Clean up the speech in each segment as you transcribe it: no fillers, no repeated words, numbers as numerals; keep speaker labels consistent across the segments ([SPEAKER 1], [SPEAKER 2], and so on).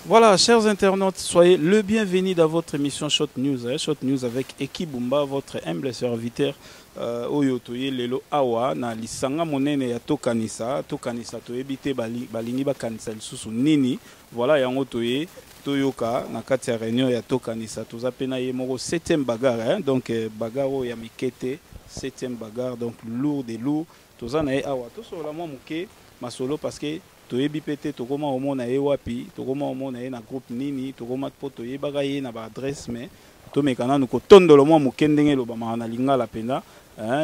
[SPEAKER 1] Voilà, chers internautes, soyez le bienvenu dans votre émission Shot News. Shot News avec Ekibumba, votre humble serviteur. Oyo toye lelo awa na lisanga monene ya tokanisa toyebite balingi bakanisa lisusu nini. Voilà yango toye toyoka na kati ya réunion ya tokanisa toza pena ye moko 7e bagarre, donc bagaro ya mikete 7e bagarre, donc lourd de lourd toza na ye awa to sola mo muke masolo parce que toyebi pete tokoma omona ye wapi tokoma omona ye na groupe nini tokoma po toyebaka ye na ba adresse mais tomekana nuko tondolo mo muke ndenge lobama na lingala pena.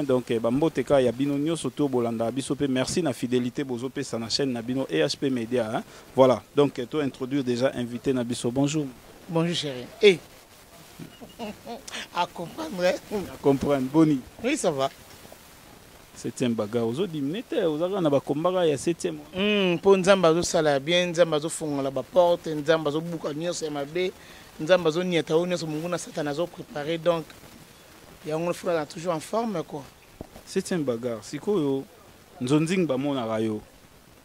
[SPEAKER 1] Donc bamboteka ya bino nyonso to bolanda biso pe merci na fidélité bozo pe sa na chaîne na bino EHP Media. Voilà, donc to introduire déjà invité na biso. Bonjour.
[SPEAKER 2] Bonjour chérie. Et à comprendre.
[SPEAKER 1] À comprendre. Boni.
[SPEAKER 2] Oui, ça va.
[SPEAKER 1] 7e bagarre ozo dimnete ozaka na ba kombaka ya 7e.
[SPEAKER 2] Pour nzamba zo sala bien, nzamba zo fongola ba porte, nzamba zo buka nyonso ya mabe, nzamba zo niata o nyonso mungu na satana zo préparer, donc yango fura toujours en forme quoi.
[SPEAKER 1] 7e bagarre sikoyo nzonzing ba mona rayo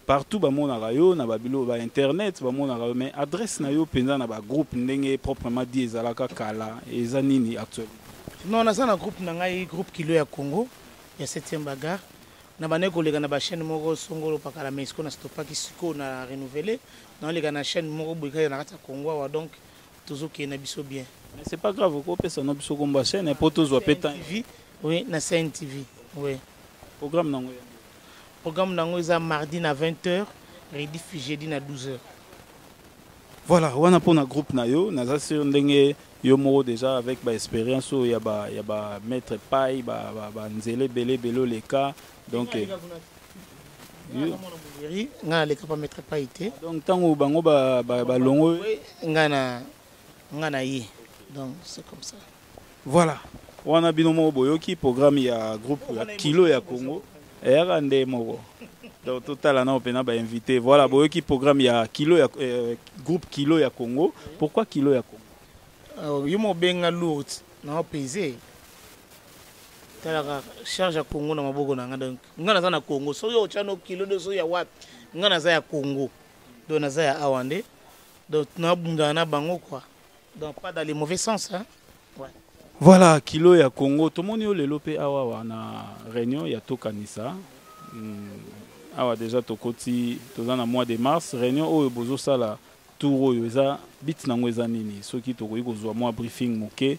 [SPEAKER 1] partout ba mona rayo na babilo ba internet ba mona rayo, mais adresse na yo penza na ba groupe ndenge proprement dit ezalaka kala eza nini actuellement?
[SPEAKER 2] Non, na sana groupe na ngai groupe Kilo ya Congo ya 7e bagarre na bane kolega na ba chaîne moko songolo pakala mesko na stopaki siko na renouveler na lega na chaîne moko boika na kata Congo wa, donc toujours qui na biso bien.
[SPEAKER 1] Mais c'est pas grave ko pesa no biso komba chaîne pour tous wa pétan.
[SPEAKER 2] Oui, na CNTV. Oui.
[SPEAKER 1] Programme nango.
[SPEAKER 2] Programme nango eza mardi na 20h, rediff jeudi na 12h.
[SPEAKER 1] Voilà, wana pona groupe na yo naza sur ndenge yo moko déjà avec ba expérience ya ba maître paille ba nzele belé le cas, donc
[SPEAKER 2] nga le pas maître paille té,
[SPEAKER 1] donc tango bango ba longo
[SPEAKER 2] nga na ye, donc c'est comme ça.
[SPEAKER 1] Voilà, wana bino moko boyoki programme ya groupe ya Kilo ya Congo era nde moko donc total na opena ba invité. Voilà, boyoki programme ya Kilo ya groupe Kilo ya Congo. Pourquoi Kilo ya Congo?
[SPEAKER 2] Yo mo benga lourd na peser tala charge ya Congo na maboko na nga, donc nga na za na Congo so yo chano kilo de so ya wapi nga na za ya Congo donc na za ya awande, donc na bunda na bango quoi, donc pas dans les mauvais sens hein. Ouais.
[SPEAKER 1] Voilà, Kilo ya Congo tomoni yo lelo pe awa na réunion ya tokanisa. Awa déjà tokoti toza na mois de mars réunion oyo bozo sala tour oyo eza bit nango eza nini soki tokoki kozwa mwa briefing moke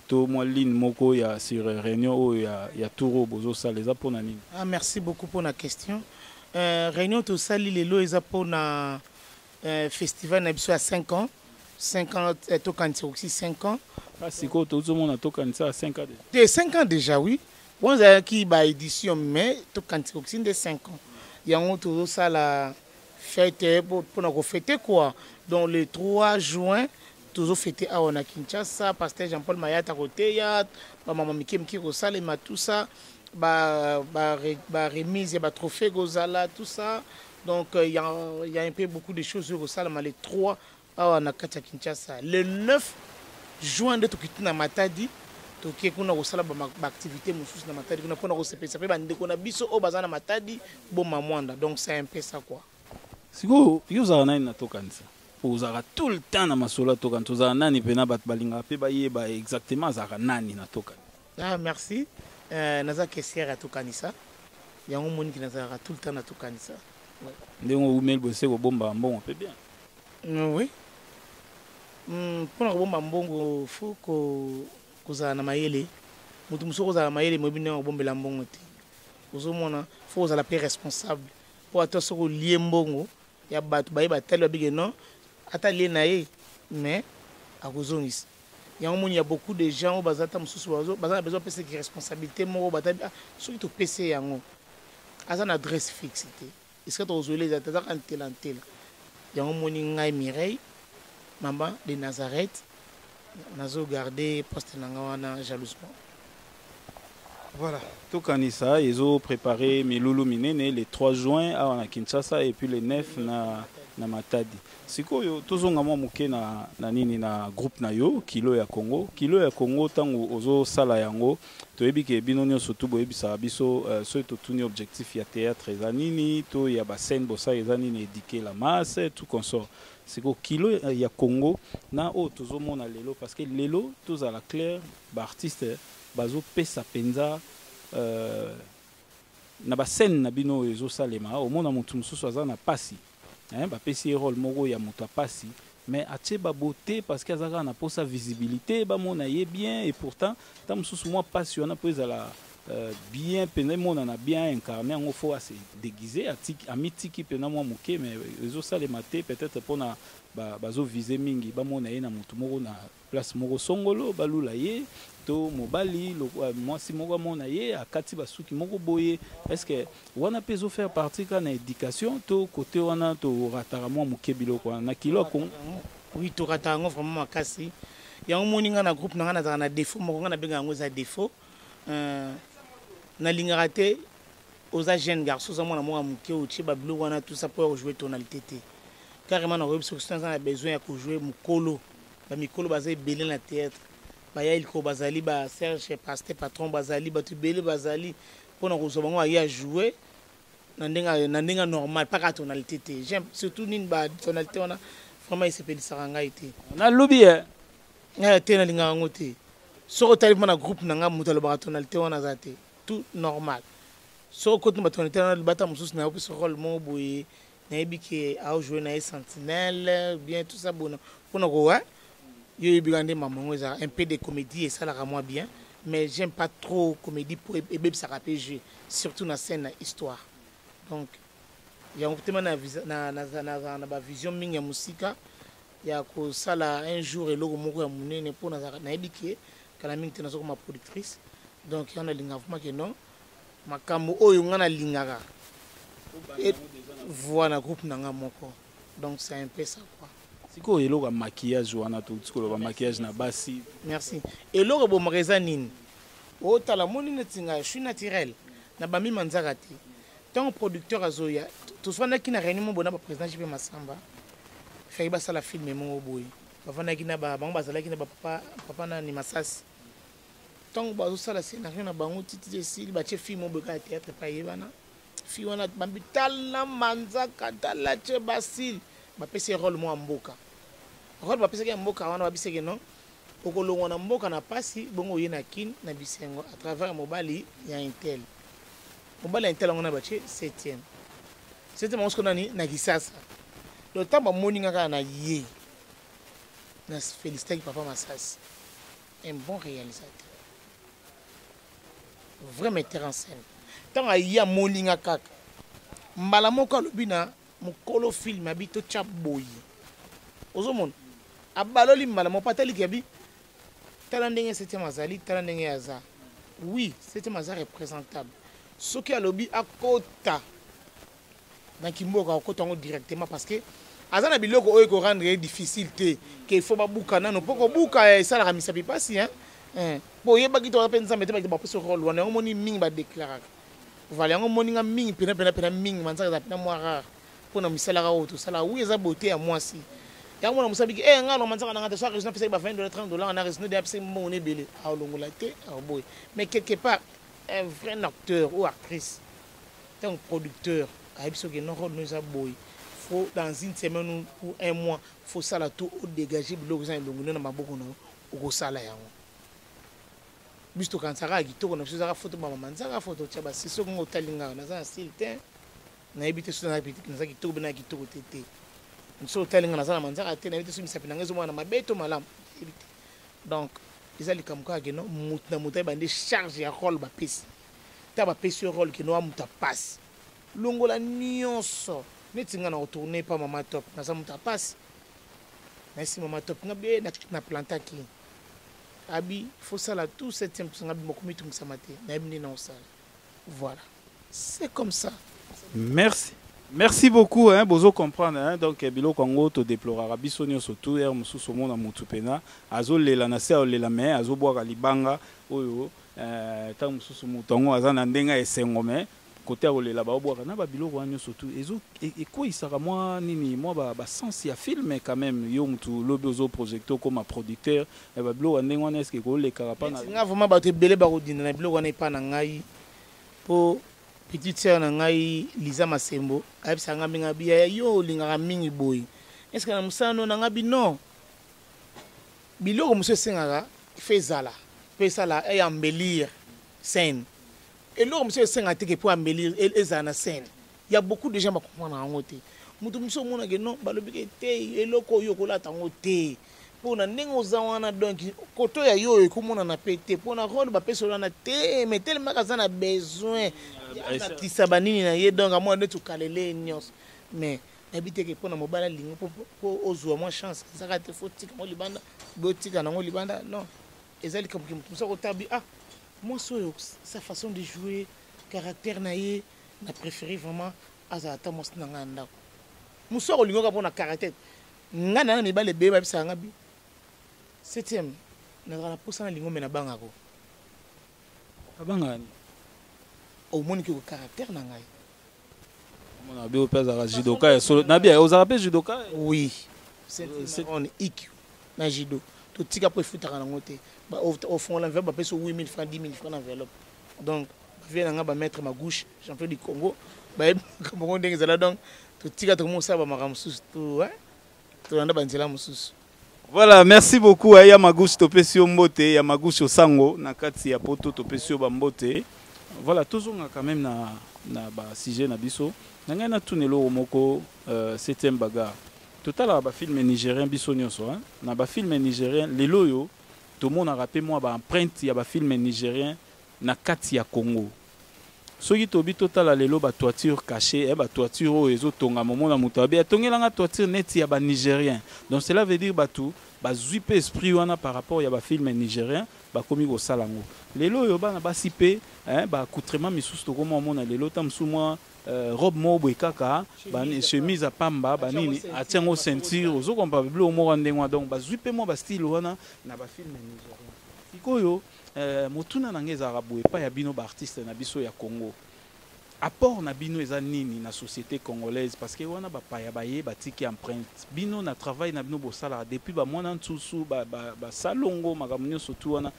[SPEAKER 1] to mwa ligne moko ya sur réunion oyo ya tour oyo bozo sala eza pona nini?
[SPEAKER 2] Merci beaucoup pour la question. Réunion to sali lelo eza pona festival na biso à 5 ans. 5 ans tokanisa aussi 5 ans.
[SPEAKER 1] Siko tozomona tokanisa à 5 ans
[SPEAKER 2] déjà. 5 ans déjà oui. On a qui ba édition mais tokanisa aussi de 5 ans. Yango to sala fête pour nous fêter quoi. Donc le 3 juin toujours fêter à on a Kinshasa, pasteur Jean-Paul Mayata côté ya maman Mikem qui Rosalema tout ça ba remise ba trophée Gozala tout ça. Donc il y a un peu beaucoup de choses au Salama les 3 à on a Kinshasa. Le 9 juin de Tokiti Matadi toki kuna kosala ba activité mususu na Matadi kuna pona ko sepesa pe bande ko na biso o bazana Matadi bo mamwanda, donc c'est un peu ça quoi.
[SPEAKER 1] Siko yo za nani na tokanisa ozaka tout le temps na masolo tokanisa za nani pena bat balinga pe bayeba exactement za nani na tokanisa?
[SPEAKER 2] Ah merci. Naza kesiera tokanisa yango moni ki naza tout le temps na tokanisa.
[SPEAKER 1] Ndenge umel bose ko bomba mbongo pe bien.
[SPEAKER 2] Oui. Pona ko bomba mbongo faut kozala na mayele mutu muso kozala na mayele mobi ndenge kobombela mbongo te ozomona faut kozala pe responsable po ata soko lie mbongo ya bato bayeba tali babige non ata lie na ye mais akozongisa yango moni ya beaucoup de gens o bazata mususu bazana besoin pesa ki responsabilité moko batabi soki to pesa yango aza na adresse fixe te est-ce que tozole za tata antela yango moni ngai Mireille Mamba de Nazareth nazo garder poste nanga wana jalousement.
[SPEAKER 1] Voilà, tokanisa ils ont préparé Milulu Minene le 3 juin à Kinshasa et puis le 9 na matadi sikoyo tozonga mwa moke na nini na groupe na yo Kilo ya Congo tango ozo sala yango toyebi ke bino nyonso tu boyebisa biso so totuni objectif ya théâtre eza nini to ya bascène bosa eza nini éduquer la masse tout consort siko Kilo ya Congo na o tozomona lelo parce que lelo tozala clair ba artiste bazo pesa penza na bascène na bino ezo salema omona mutu mususu aza na pasi bapesi rôle moko ya moto apasi mais atie beauté parce que azaka na posa visibilité bamona ye bien et pourtant ta mususu mwa pasi wana po ezala bien pene mona na bien incarné yango faut se déguiser amitiki pena mwa moke mais ezosalema te peut-être mpona bazo viser mingi bamona ye na motu moko na place moko songolo balula ye to mobali mwasi moko amona ye akati basuki moko boye est-ce que wana mpe ezofaire partie ka na éducation to côté wana torataka mwa moke biloko wana na Kilo Congo
[SPEAKER 2] oui torataka yango vraiment makasi yango moni nga na groupe na nga nazala na défaut moko nga nabenga yango eza défaut nalingaka te oza jeune garçon oza mwana moko ya moke otie babiloko wana tout ça mpo ya kojouer tonalité te carrément nakoyebi soki soki aza na besoin ya kojouer mokolo bamikolo baza ebele na théâtre baya iliko bazali ba Serge Pasteur patron bazali bato ebele bazali mpona kozwa bango aye ajouer na ndenge normal mpaka tonalité te j'aime surtout nini batonalité wana vraiment esepelisaka ngai te
[SPEAKER 1] nalobi
[SPEAKER 2] te nalingaka yango te soki otali mpo na groupe na ngai moto alobaka tonalité wana aza te tout normal soki okoti batonalité wana libata mosusu na yo mpe rôle moko boye nayebi ke aojouer na ye sentinelle bien tout ça bona mpona kowa yo yebika nde mamango eza un peu de comédie esalaka moi bien mais j'aime pas trop comédie po ebebisaka mpe jeu surtout na scène na histoire donc yango tema na bavision mingi ya mosika ya kosala un jour eloko moko ya monene mpo nayebi ke kala mingi te nazokoma productrice donc yango nalingaka vraimen ke non makambo oyo nga nalingaka voilà groupe na nga moko donc c'est un peu ça quoi.
[SPEAKER 1] sikoyo eloko ya maquillage wana tokoloba maquillage na basi
[SPEAKER 2] merci eloko bomaka eza nini otala moni neti nga je suis naturel na bamima nzaka te ntango producteur azoya tofandaki na réunion mo bona baprésident jipe masamba faki basala filme moko boye bafandaki na bango bazalaki na papa nani masasi ntango bazosala scénario na bango titi esili batie film oboye kaka théâtre pa yebana fi wana bambi tala manzaka tala tie basile bapesi rôle mo ya mboka rôle bapesaki ya mboka wana babiseke non okolongwa na mboka na pasi bongo oye na kine na bisengo à travers mobali ya intel mobali ya intel yango na batie 7e yango siko nani na kisasa donc ntango bamoni nga kaka na ye na félicitaki papa masasi un bon réalisateur vrai metteur en scène ntango aye amoni nga kaka mbala moko alobi na mokolo film abi totya boye ozomona abaloli mbala moko ataliki abi tala ndenge 7e azali tala ndenge aza oui 7e aza représentable soki alobi akota na kimboka akota yango directement parce que aza na biloko oyo ekorendre difficile te ke il faut babuka nano mpo kobuka esalaka misapi mpasi po oyebaki to mpe nzambe te bapesi role wana yango moni mingi badéclaraka vala yango moninga mingi pena mingi manzaka eza pena mwa rare mpona misalaka oyo tosala wi eza beauté ya mwasi yango mona mosabiki nga lo manzaka nanga te so résident apesaki ba $20 $30 na résident de apesaki mbongo na ebele aolongola te aoboye mais quelque part un vrai acteur ou actrice un producteur ayebi soki non rôle no eza boye faut dans une semaine ou un mois faut sala tout odégager biloko eza elongo na maboko na yo okosala yango biso tokanisaka ya kitoko na biso ezaka foto bamama nzaka foto tia basi soki ngo otali ngaka naza na style te nayebi te so naza kitoko mpe na kitoko te te so otali nga naza na manzaka te nayebi te so misapi nanga ezomona na mabe to malamu yebi te donc eza likambo kaka keno motu na motu ayebande charge ya rôle bapesi ta bapesi yo rôle keno wa motu apasi longola nyonso neti nga na otourne pa mama top naza motu apasi nayesi mama top nga be na plantaki abi faut sala tout 7e nga bi moko mitungisa mate nayebi nde na osala voilà c'est comme ça.
[SPEAKER 1] Merci beaucoup, hein, bozo comprendre, hein, donc bilo kongo to déplorera biso nyonso tout er mususu mona mutu pena azo lela na se lela me azo bwaka libanga oyo ta mususu mutongo azana ndenga esengo me côté à la baobouaka na babiloko wana surtout et quoi il sera moi nini moi ba sens ya film quand même yo mutu lobi ozo projecteur comme un producteur et ba biloko ndenge wana est-ce que ko le karapa na
[SPEAKER 2] nga vraiment ba te belé ba rodina na biloko wana pa na ngai po petite sœur na ngai Lisa Masembo ayebisa nga minga bia yo lingaka mingi boy est-ce que na musano na ngabi non biloko monsieur sengaka fezala pesala et embellir scène. Et là, monsieur Sengateke pour embellir les scène. Il y a beaucoup de gens qui comprennent en côté. Mutu muso mona ke non balobike te eloko yo kola tango te. Pona nengo zawana donc koto ya yo ekomona na pété pona rôle ba peso na te mais tellement que ça na besoin. Ya tisa banini na ye donc moi netu kalele nyos. Mais habite ke pona mobala lingo po ozwa moi chance. Ça ka te faut tika mo libanda, botika na mo libanda non. Ezali comme que mutu so tabi ah moi, sa façon de jouer, caractère naïe, n'a préféré vraiment Azata Mosnanganda. Moussa au lingo pour na caractère. Nana ne ba le bébé ça ngabi. Septième, na la posa na lingo mena bangako.
[SPEAKER 1] Abangani.
[SPEAKER 2] Au moins que caractère na ngai.
[SPEAKER 1] Mon abi au père za judoka solo. Na bien, aux rappelle judoka?
[SPEAKER 2] Oui. C'est on IQ na judo. Tout tika pour futa na ngote. Au fond l'enveloppe ba peso 8000 francs 10000 francs d'enveloppe. Donc vient nga ba mettre ma gauche champion du Congo. Ba Congo ndenge zala donc tout tika to mo sa ba makamususu tout hein. To anda ba nzela mususu.
[SPEAKER 1] Voilà, merci beaucoup à Yamagouche Topesio Mbote, Yamagouche Osango, Nakati Yapoto Topesio Bambote. Voilà, toujours quand même na ba sujet na biso. Nanga na tunelo moko 7e bagarre. Total ba film nigérien biso nyonso hein. Na ba film nigérien lelo yo tout le monde a rappelé moi ba empreinte ya ba film nigérien na kati ya Congo. Soki tobi total lelo ba toiture cachée et ba toiture o ezo tonga momo na mutabi atongelanga toiture net ya ba nigérien. Donc cela veut dire batu ba zuipe esprit wana par rapport ya ba film nigérien ba komi ko salango. Lelo yo ba na ba sipe hein ba accoutrement misusu to komo mona lelo tam sou moi robe mobo kaka ba chemise à pamba ba nini atiango ceinture ozo kompa blo mo ndengwa donc ba zuipe mo ba style wana na ba film nigérien. Ikoyo motuna nangeza arabu pa ya bino ba artiste na biso ya Congo. Apport na bino eza nini na société congolaise parce que wana ba pa ya baye ba tiki empreinte bino na travail na bino bo sala depuis ba mwana ntusu ba salongo magamunyo surtout wana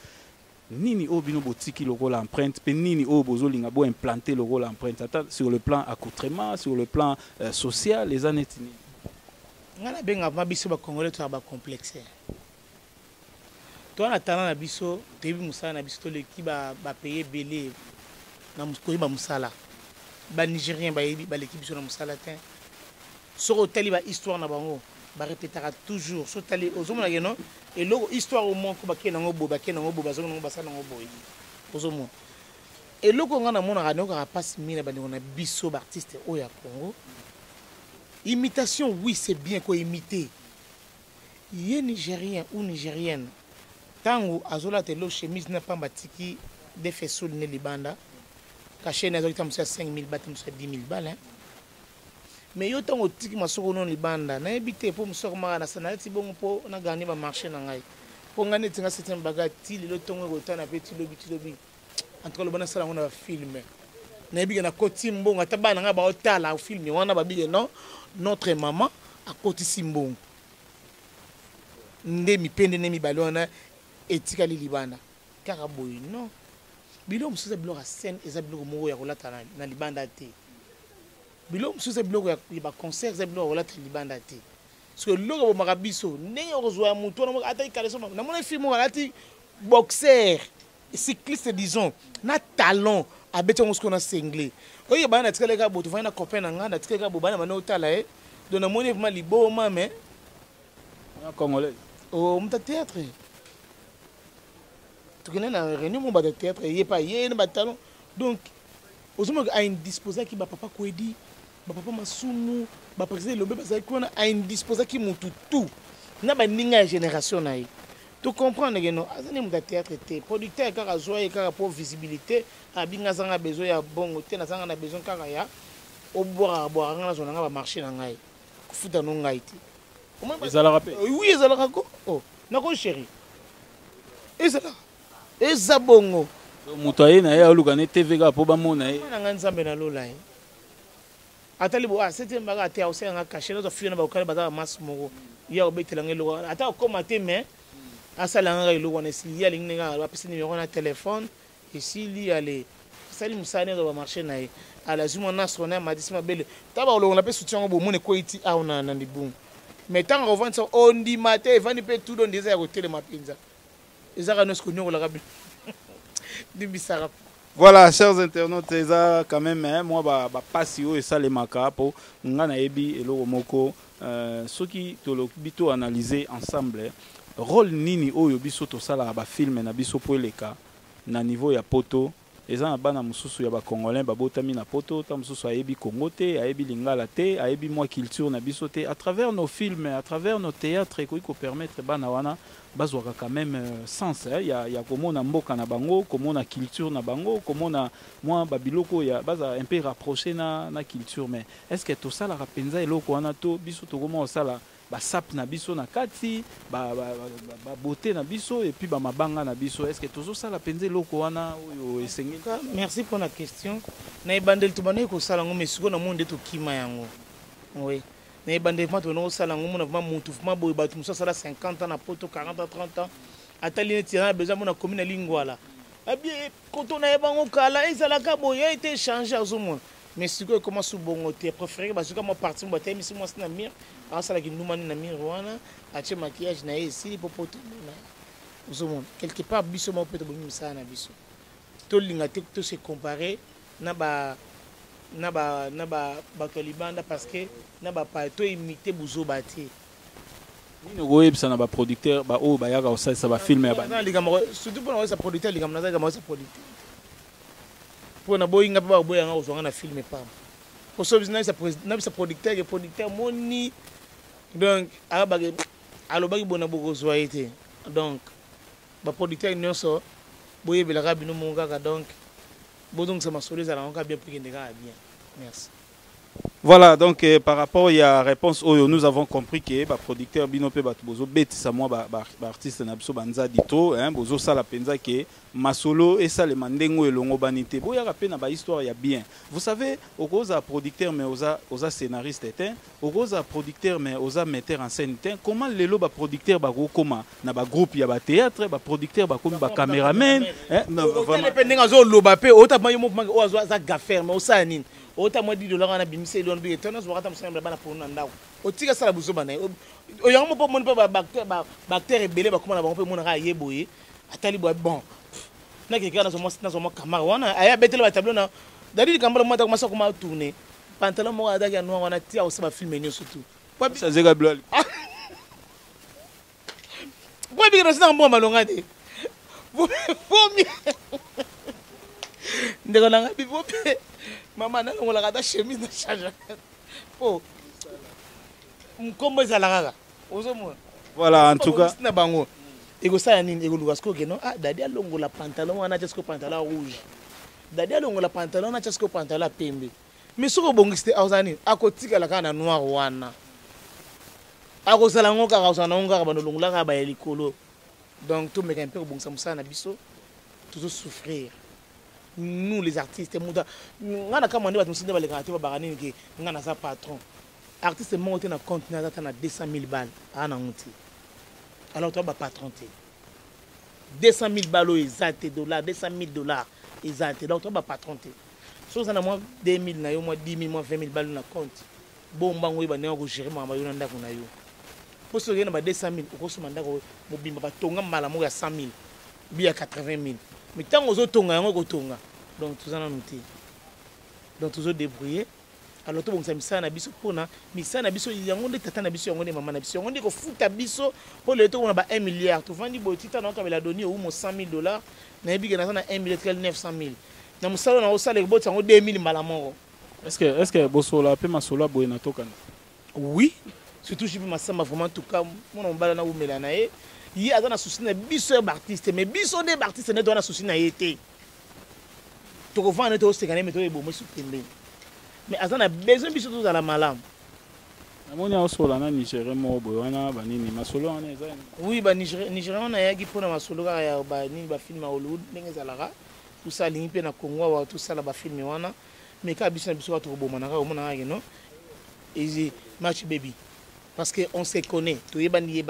[SPEAKER 1] nini o bino botiki lokola empreinte pe nini o bozolinga bo implanter lokola empreinte sur le plan accoutrement sur le plan social les anetini
[SPEAKER 2] ngana benga ma biso ba congolais to ba complexe to na tana na biso tebi musala na biso to leki ba payer belé na muskoyi ba musala ba nigérien ba yebi ba leki biso na musala tin soko tali ba histoire na bango ba répétera toujours so tali ozomona yeno et logo histoire au monde ko ba kena ngo bo ba zo ngo ba sa ngo boyi ozomo et logo ngana mona ka noka passe mine ba na biso ba artiste o ya Congo imitation oui c'est bien ko imiter yé nigérien ou nigérienne tango azola te lo chemise na pamba tiki de fesul ne libanda caché na zoita musa 5000 bat musa 10000 balles mais yo tango tiki masoko non libanda na ebité pour musoko mara na sana ti bongo po na gagner ba marché na ngai po ngane tinga septième bagarre ti le tongo ko tana petit lobi en tout cas le bana sala ngona film na ebiga na koti mbongo tabana nga ba otala film wana ba bige non notre maman a koti simbongo nde mi pende ne mi balona etika li libanda kaka boy non bilo musuza bilo ka scène eza bilo mo ya kolata na libanda te bilo musuza bilo ya ba concert eza bilo kolata libanda te parce que logo bo makabiso ndenge ozwa mutu na ata ikaleso na mona film wala ti boxeur cycliste disons na talent abeti ngo skona single oye bana tikale ka botu vana copain na ngana tikale ka bobana bana otala donc na mona vraiment liboma mais
[SPEAKER 1] en congolais
[SPEAKER 2] au théâtre tu connais na réunion mon de théâtre y pas y na talent donc ozoma a indisposé qui ba papa Kwedi ba papa Masumu ba président lobé ba zakona a indisposé qui mutu tout na ba ninga génération na yi tu comprends que non azani mon théâtre té producteur kaka zoye kaka pour visibilité abinga zanga besoin ya bongo té na zanga na besoin kaka ya obora ngana zona nga ba marché na ngai kufuta no ngai ti
[SPEAKER 1] ezala rappel
[SPEAKER 2] oui ezala ko oh nako chéri ezala eza bongo
[SPEAKER 1] Moutaye na ya lugane TV ga po ba mona e.
[SPEAKER 2] Na nganzambe na lola e. Atali bo c'était mbaga te au senga caché na fio na ba okale ba mas moko. Ya obetela ngelo ata okoma te mais asala nga ilo wana si ya linga ba pesi numéro na téléphone ici li aller sali musane do ba marché na e. Ala zuma na sona ma disima bele. Taba olonga pe soutien bo mone ko iti a na na ndibum. Mais tant qu'on vend ça on dit matin vend pe tout don des ya ko tele mapinza. Ezaka no skonyo la kabi.
[SPEAKER 1] Voilà, chers internautes, c'est ça quand même, hein, moi, passio et ça les macapo, ngana ebi et le moko, ceux qui te analyser ensemble, rôle nini oyo biso to sala ba film na biso po eleka na niveau ya poto. Eza na bana mususu ya ba congolais ba botami na poto ta mususu ayebi Congo te ayebi lingala te ayebi moi culture na biso te à travers nos films à travers nos théâtres ko permettre bana wana bazwaka quand même sens il y a komona mboka na bango komona culture na bango komona moi babiloko ya baza un peu rapproché na culture mais est-ce que tout ça la rapenza eloko wana to biso to comment ça la ba sap na biso na kati ba beauté na biso et puis ba mabanga na biso est-ce que toujours ça la penze loko wana oyo esengi.
[SPEAKER 2] Merci pour la question. Na ibandel to bana ko sala ngome siko na monde to kima yango. Oui. Na ibandel ma to no sala ngome na vraiment mouvement boy ba tout ça sala 50 ans na poto 40 ans 30 ans. Atali ne tient besoin mon commune lingwala. Eh bien quand on a bango kala et ça la ka boy a été changé à ce moment. Mais si vous commencez sur bon thé préféré parce que moi parti moi thème ici moi c'est na mire à ça la qui nous manie na mire wana ache maquillage na ici pour poto na vous monde quelque part biso mo peut bon ça na biso to linga to se comparer na ba Tolibanda parce que na ba pas to imiter buzo bati
[SPEAKER 1] ni no go ebisa na ba producteur ba o ba yaka o ça ba filmer ya ba
[SPEAKER 2] na linga surtout pour sa producteur linga na sa producteur pour na boyinga pa boya nga uzonga na film pa pour so business sa producteur et producteur moni donc abage alobaki bona boko zoité donc ba producteur nyonso boye belaka bino monga donc bodong ça ma solisa la nga bien pour bien merci.
[SPEAKER 1] Voilà, donc par rapport à la réponse, nous avons compris que le producteur Binope Batbozo bête ça moi artiste Nabso Banza Dito, hein, Bozo ça la penza que Masolo et ça les mandengo et longo banité. Bon, il y a rappelé na histoire il y a bien. Vous savez, au gros producteur mais aux scénariste était, au gros producteur mais aux metteur en scène était. Comment les lots producteur bago comment na ba groupe il y a ba théâtre, ba producteur ba comme ba caméraman, hein,
[SPEAKER 2] vraiment. Dépendant zo lobape, autant moi mo ozo za gaffer mais osa nini. Autant moi $10 na bimise don bi etona zo kata musana bana pour nanda. Otika sala buzo bana. Oyango mo mo ba bactère ebele ba comment na ba pe mo na yeboye. Atali bon. Na quelqu'un dans son camarade wana aya betele ba tableau na dali kambala mo ta commencer comment tourner pantalon mo ada ya noir wana tia aussi ba filmer ni surtout
[SPEAKER 1] ça zega bleu
[SPEAKER 2] boy bi na sina mbo malonga de vomi ndeko na ngabi bope mama na ngola kata chemise na charge po mkombo za lagaga ozomo
[SPEAKER 1] voilà en tout cas
[SPEAKER 2] na bango ego ça nini ego lukasko ke no ah dadi alongola pantalon wana chesko pantalon rouge dadi alongola pantalon na chesko pantalon pembe mais soko bongiste awzani akotika la kana noir wana akozala ngoka kausana ngoka bano longola ka ba elikolo donc tout me un peu bongisa musana biso toujours souffrir nous les artistes muda ngana kama ndi batumsinde baleka te ba nini ke ngana za patron artiste monte na compte na za na 200,000 balles ana nguti. Alors, tu vas pas patronter. 200,000 balles, $200,000, $200,000, exact. Donc, tu vas pas patronter. Si vous avez 2 000, moi 10 000, moi 20 000 balles dans le compte, bon, vous allez gérer ma maillot dans le compte. Pour ceux qui ont 200 000, vous allez gérer 100 000, bien 80 000. Mais tant que vous avez donc, tout ça, donc, toujours débrouiller. Alors tout bon ça misana biso pona misana biso yango nde tata na biso yango nde mama na biso yango nde ko futa biso pour le to on a ba 1 milliard to vandi botita na ka bela doni au mo $100,000 na biga na 1 milliard 900,000 na musalo na osale bot yango 2 000 mbala moko.
[SPEAKER 1] Est-ce que bosola pe masola boye na toka?
[SPEAKER 2] Oui, surtout je peux masamba vraiment en tout cas mon mbala na umela na ye yi azana souci na biso artiste mais biso des artistes ne doit na souci na été to ko vendre to se gagner mais to e bo mo supembe. Mais azana besoin biso tous à la malam.
[SPEAKER 1] Amoni osola na Nigeria mo boy wana banini masolo wana ezana.
[SPEAKER 2] Oui ba Nigeria na yaki pona masolo ka ya ba nini ba film Hollywood ndenge zalaka. tout ça limite na Congo tout ça là ba film wana mais ka biso na biso to bomanaka o mona non et match baby parce que on se connaît to yebani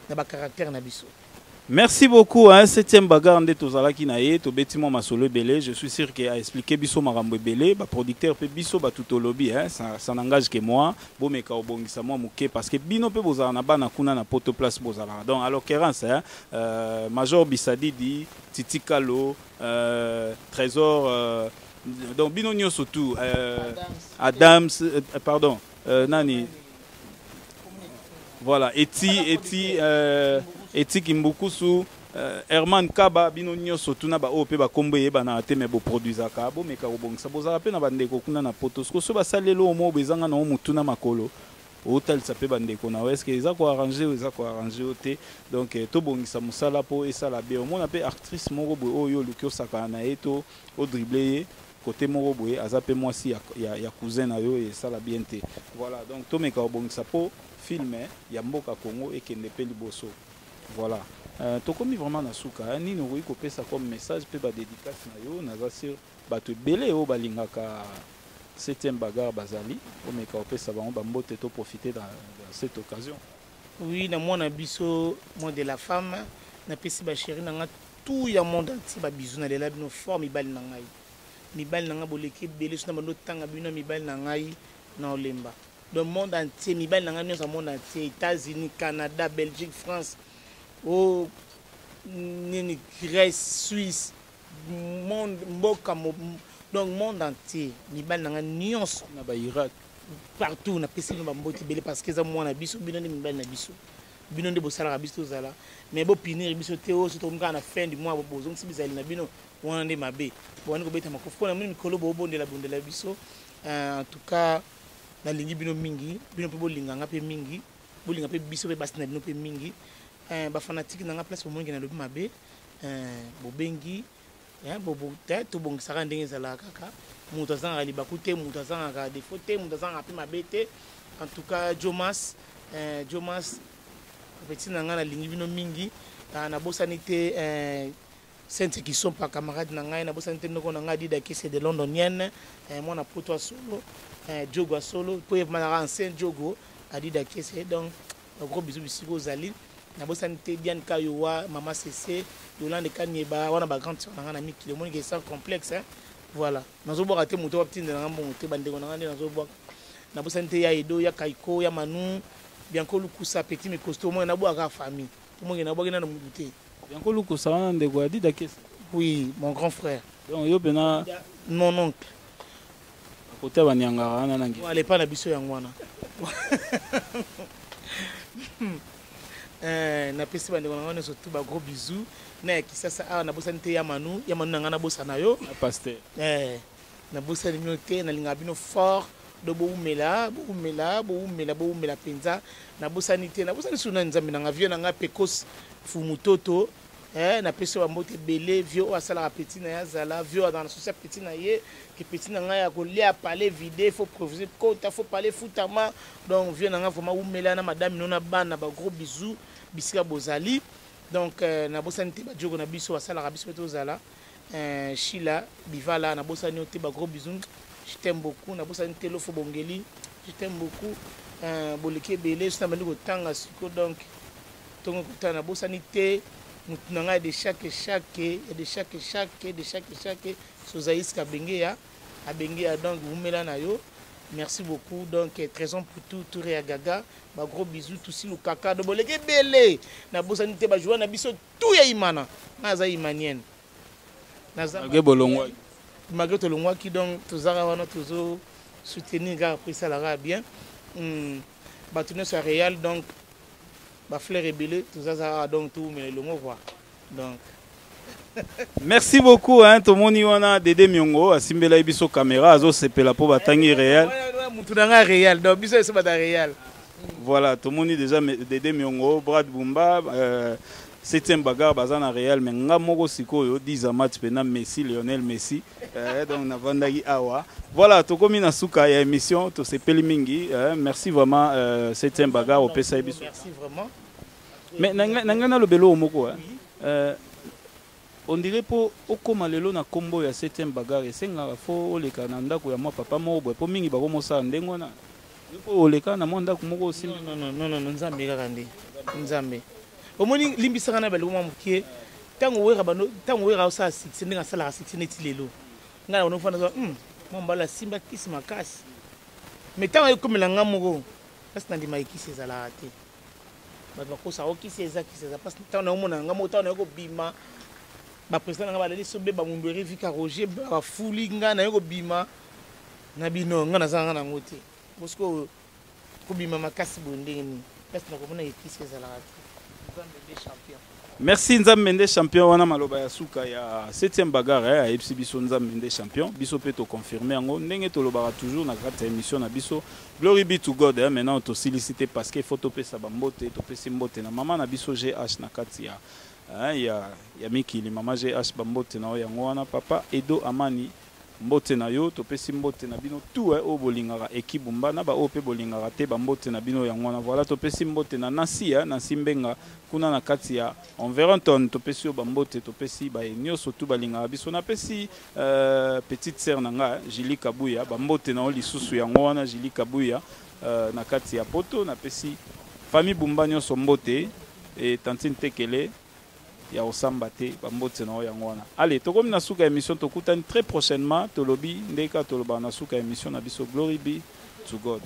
[SPEAKER 2] na ba caractère na biso.
[SPEAKER 1] Merci beaucoup, hein, 7e bagarre de Tozalaki Naye, to Betimo Masolo Belé. Je suis sûr qu'il a expliqué Bisso Marambo Belé, bah producteur pe Bisso ba tout au lobby, hein, ça n'engage que moi. Bon mais ka obongisa moi mouké parce que bino pe bozala na bana kuna na poto place bozala. Donc à l'occurrence, hein, Major Bissadi dit Titi Kalo, Trésor, donc bino nyo surtout, Adams, pardon, Nani. Voilà, Eti Kimbukusu, Herman Kaba, bino nyoso tuna ba ope ba kombo yeba na te me bo produisaka bo meka obongisa bozala pe na bandeko kuna na poto so ba salelo mo bezanga na mutuna makolo hotel sape bandeko na est-ce que eza ko arranger te donc to bongisa musala po esala be o mona pe actrice moko bo oyo lukio saka na eto o dribbler côté moko boye azape mwasi ya cousin na yo et sala bien te voilà donc to meka obongisa po filmer ya mboka Congo et kende pe liboso. Voilà. Tokomi vraiment na suka ni no ko pesa comme message pe ba dédicace na yo na za sur bato belé o balingaka 7e bagarre bazali o meka opesa bango ba mbote to profiter dans cette occasion.
[SPEAKER 2] Oui, na mona biso moi de la femme na pesi ba chérie na tout ya monde entier ba bisou na lela bino forme ibali na ngai. Mibali na nga boleki belé so na bando tanga bino mibali na ngai na olemba. Le monde entier, mibali nanga nyonso monde entier, États-Unis, Canada, Belgique, France, oh, Grèce, Suisse, monde mboka donc monde entier, mibali nanga nyonso
[SPEAKER 1] na ba Irak
[SPEAKER 2] partout na pesi no bamboti belé parce que za mwana biso bino ndi mibali na biso. Bino ndi bosala biso zala, mais bo pinir biso te o so to mka na fin du mois bo bozong si bizali na bino wana ndi mabe. Bo wana ko beta makofu na mikolo bo bondela biso. En tout cas na lingi bino mingi bino pe bolinganga pe mingi bolinga pe biso pe basi na bino pe mingi ba fanatique na nga place bomongi na lobi mabe bobengi bobo te to bongisaka ndenge ezala kaka mutu azanga libaku te mutu azanga défaut te mutu azanga pe mabe te en tout cas Jomas petit na nga na lingi bino mingi na bosani te Sainte qui sont pas camarades na ngai na bosani te ndoko na nga dida ki c'est de londonienne moi na poto solo Djogo solo pour y avoir ancien Djogo a dit que c'est donc un gros bisou bisou Zali na bosani te Diane Kayowa Mama CC Yolande Kanyeba wana ba grande sœur na mi le monde qui est sans complexe hein voilà nazo boka te moto petit na ngambo te bandeko na ngande nazo boka na bosani te ya Edo ya Kaiko ya Manu Bianco Lukusa petit mais costaud moi na boka famille pour moi na boka na muté
[SPEAKER 1] Bianco Lukusa wana ndeko a dit que
[SPEAKER 2] oui mon grand frère
[SPEAKER 1] donc yo pena
[SPEAKER 2] non oncle
[SPEAKER 1] côté banyangara na nangi
[SPEAKER 2] allez pas na biso yangwana na pesi bandeko na ngana surtout ba gros bisous na kisasa a na bosani te ya manu na ngana bosana yo
[SPEAKER 1] na pasteur
[SPEAKER 2] na bosani mino te na linga bino fort do bo umela penza na bosani te na bosani suna nzambe na ngavio na nga pekos fumutoto na pesi wa mbote belé vieux asala petit na ya zala vieux dans la société petit na ye que petit na nga ya ko lia parler vidé faut proviser compte faut parler foutama donc vieux na nga vraiment umela na madame nona bana ba gros bisous bisika bozali donc na bosani te ba jogo na biso asala biso to zala Sheila bivala na bosani te ba gros bisous je t'aime beaucoup na bosani te lofo bongeli je t'aime beaucoup boleke belé so na bandi ko tanga siko donc tongo kutana bosani te mutunanga de chaque sozaïs kabengea abengea donc umela na yo merci beaucoup donc trésor pour tout Ré Gaga ba gros bisous tout si le kaka de boleke belé na bosani te ba jouer na biso tout ya imana naza imanienne naza
[SPEAKER 1] bolongwa
[SPEAKER 2] malgré to longwa qui donc tozara wana tozo soutenir ga après ça la bien ba tourner sur Real donc ba fleur rebelle tout ça donc tout mais le mot voir donc
[SPEAKER 1] merci beaucoup hein tomoni wana Dédé Miongo asimbela biso caméra azo sepela po batangi Real
[SPEAKER 2] mutu nanga Real donc biso c'est pas Real
[SPEAKER 1] voilà tomoni déjà Dédé Miongo Brad Bumba 7e bagarre bazana Real mais nga moko sikoyo 10 match pena Messi Lionel Messi donc na vandaki awa voilà tokomi na suka ya émission to sepeli mingi merci vraiment 7e bagarre au pesa biso
[SPEAKER 2] merci vraiment
[SPEAKER 1] mais nanga na lobelo moko on dirait pour okoma lelo na kombo ya 7e bagarre senga fo oleka na ndako ya mwa papa moko po mingi bako mosala ndengo na po oleka na mwa ndako moko aussi.
[SPEAKER 2] Non, nzambe kaka nde nzambe omoni limbisaka na bale mwa mokie tango wera osala succès ndenge asalaka succès neti lelo ngai na bonofana mwa mbala simba kisi makasi mais ntango ekomela nga moko kasi nandima ekisi ezalaka te bato bakosaka okisi eza mpasi ntango naomona nga moko ntango naye kobima baprésident nanga balali sobe bamundu erevika roger bafuli nga naye kobima na bino nga nazalanga nango te parceke kobima makasi boye ndenge nini mpasi nakomona ekisi ezalaka te nzambe champion.
[SPEAKER 1] Merci Nzambe Ndé champion wana maloba ya suka ya 7e bagarre ya ayebisi biso Nzambe Ndé champion biso pe to confirmer yango ndenge tolobaka toujours na kati ya émission na biso glory be to God maintenant to solliciter parce que faut topesa bambote topesi mbote na mama na biso GH na kati ya mikili mama GH bambote na yango wana papa Edo Amani mbote na yo topesi mbote na bino tout o bolingaka équipe Bumba na ba ope bolingaka te bambote na bino yango wana voilà topesi mbote na Nancy Mbenga kuna na kati ya Environton topesi yo bambote topesi ba nyonso tout balingaka biso na pesi petite sœur nanga Julie Kabuya bambote na lisusu yango wana Julie Kabuya na kati ya poto na pesi famille Bumba nyonso mbote et tantine Tekele ya osamba te bambote na yango wana. Allez, tokomi na suka émission tokutani très prochainement tolobi ndeka toloba na suka émission na biso glory be to God.